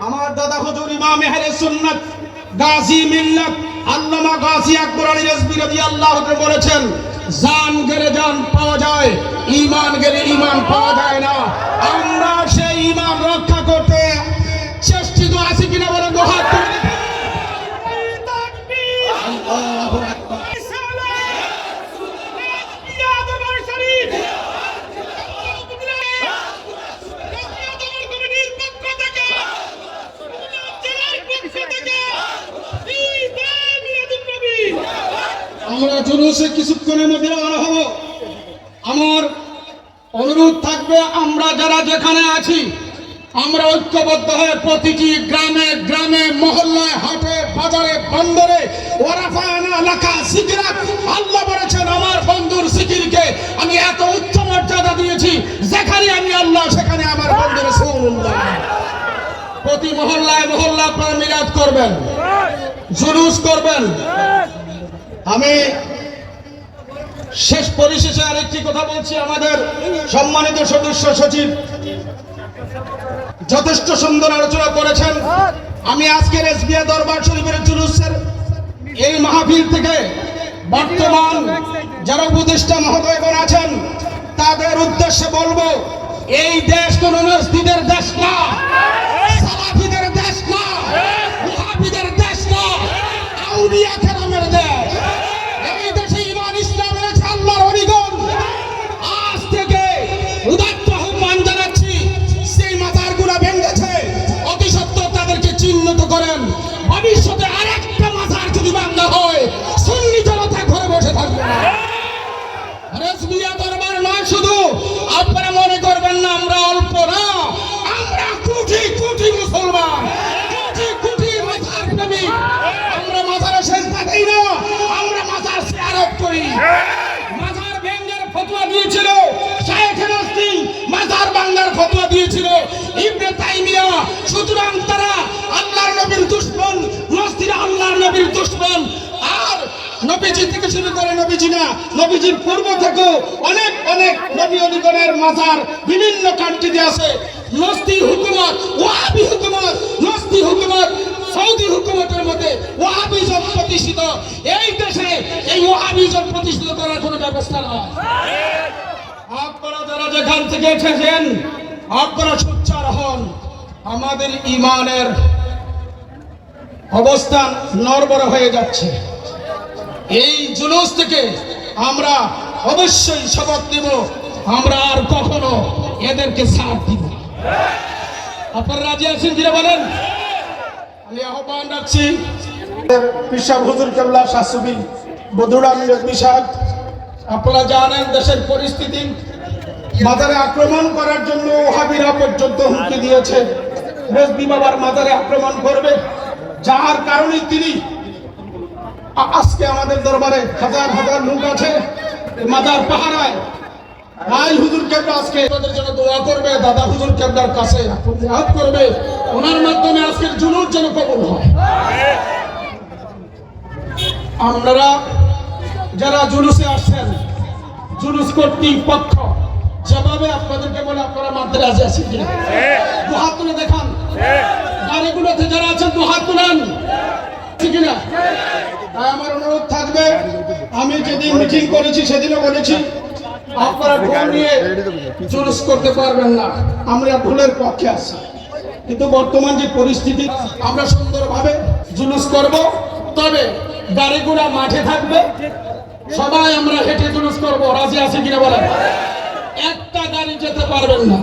আমার দাদা হুজুর ইমাম আহলে সুন্নাত গাজী মিল্লাত আল্লামা গাজী আকবর আলী রিজভী রাদিয়াল্লাহু তাআলা বলেছেন, জান গেলে জান পাওয়া যায়, ঈমান গেলে ঈমান পাওয়া যায় না। আমরা সেই ঈমান রক্ষা করতে চেষ্টিত আছি কিনা বলে হাত তুলে আল্লাহু আকবার। আমরা জুলুসে কিছুক্ষণের মধ্যে রওনা হব। আমার অনুরোধ থাকবে, আমরা যারা যেখানে আছি আমরা ঐক্যবদ্ধ হয়ে প্রতিটি গ্রামে গ্রামে মহল্লায় হাটে বাজারে বন্দরে ওয়ারাফানা লাকা জিকরাক, আল্লাহ বলেছেন আমার বন্ধুর জিকিরকে আমি এত উচ্চ মর্যাদা দিয়েছি, যেখানে আমি আল্লাহ সেখানে আমার বন্ধু রাসূলুল্লাহ। প্রতি মহল্লায় মহল্লা আপনারা মিলাদ করবেন, জুলুস করবেন। আমি শেষ পরিশেষে আরেকটি কথা বলছি, আমাদের সম্মানিত সদস্য সচিব যথেষ্ট সুন্দর আলোচনা করেছেন। আমি আজকের এসবিআই দরবার শরীফের জুলুসের এই মাহফিল থেকে বর্তমান যারা উপদেষ্টা মহোদয়গণ আছেন তাদের উদ্দেশ্যে বলবো, এই দেশ কোন মসজিদের দেশ না, সালাফিদের দেশ না, ওয়াহাবিদের দেশ না, আউলিয়া কেরামের দেশ। এই দেশে ঈমান ইসলাম রয়েছে আল্লাহর অলিগণ। আজ থেকে উদাত্ত আহ্বান জানাচ্ছি, সেই মাজারগুলো ভেঙেছে অতি সত্বর তাদেরকে চিহ্নিত করেন। ভবিষ্যতে আরেকটা মাজার যদি ভাঙা হয় সুন্নি জনতা ঘরে বসে থাকবে না। রেজভিয়া দরবার নয় শুধু, আপনারা মনে করবেন না আমরা অল্প না, আমরা কোটি কোটি মুসলমান, কোটি কোটি মাজার প্রেমিক। আমরা মাজারে সেজদা দেই না, আমরা মাজার জিয়ারত করি। মাজার ভেঙ্গার ফতোয়া দিয়েছিল শাইখ নাসরি, মাজার ভাঙার ফতোয়া দিয়েছিল ইবনে তাইমিয়া। সুতরাং তারা আল্লাহর নবীর দুশমন, নাসরিরা আল্লাহর নবীর দুশমন। আর নবীজি থেকে শুরু করে নবীজি না, নবীজির পূর্ব থেকে অনেক অনেক নবী অলিগণের মাজার বিভিন্ন কান্ট্রিতে আছে। নসরি হুকুমত, ওয়াহাবি হুকুমত, নসরি হুকুমত, সৌদি হুকুমতের মধ্যে ওয়াহাবিজম প্রতিষ্ঠিত। এই দেশে এই ওয়াহাবিজম প্রতিষ্ঠিত করার কোনো ব্যবস্থা নয়। আপনারা যারা যেখান থেকে এসেছেন আপনারা সোচ্চার হন। আমাদের ঈমানের অবস্থান নড়বড়ে হয়ে যাচ্ছে। এই জুলুস থেকে আমরা অবশ্যই শপথ নিব, আমরা আর কখনো এদেরকে সাথ দিব না। আপনারা রাজি আছেন কিনা বলেন? আমি আহ্বান রাখছি পিসাব হুজুর কেবলা শাশুবি বদুড়া রেজভী সাহেব, আপনারা জানেন দেশের পরিস্থিতি, মাজারে আক্রমণ করার জন্য ওয়াহাবিরা পর্যন্ত হুমকি দিয়েছে, রেজভী বাবার মাজারে আক্রমণ করবে, যার কারণে তিনি আজকে আমাদের দরবারে হাজার হাজার লোক আছে মাজার পাহারায়। ভাই হুজুর কেবলা আজকে তাদের জন্য দোয়া করবে, দাদা হুজুর কেবলার কাছে হাত করবে, ওনার মাধ্যমে আজকের জুলুস যেন কবুল হয়। আপনারা যারা জুলুসে আসছেন, জুলুস কর্তৃপক্ষ যেভাবে আপনাদেরকে বলে আপনারা মানতে রাজি আছেন কিনা? দু হাত তুলে দেখান। গাড়িগুলোতে যারা আছেন দু হাত তুলেন কিনা? আমার অনুরোধ থাকবে, আমি যেদিন মিটিং করেছি সেদিনও বলেছি আপনারা ভুল নিয়ে জুলুস করতে পারবেন না, আমরা ভুলের পক্ষে আছি। কিন্তু বর্তমান যে পরিস্থিতি, আমরা সুন্দরভাবে জুলুস করব, তবে গাড়িগুলা মাঠে থাকবে, সবাই আমরা হেঁটে জুলুস করব। রাজি আছে কিনা বলেন? একটা গাড়ি যেতে পারবেন না।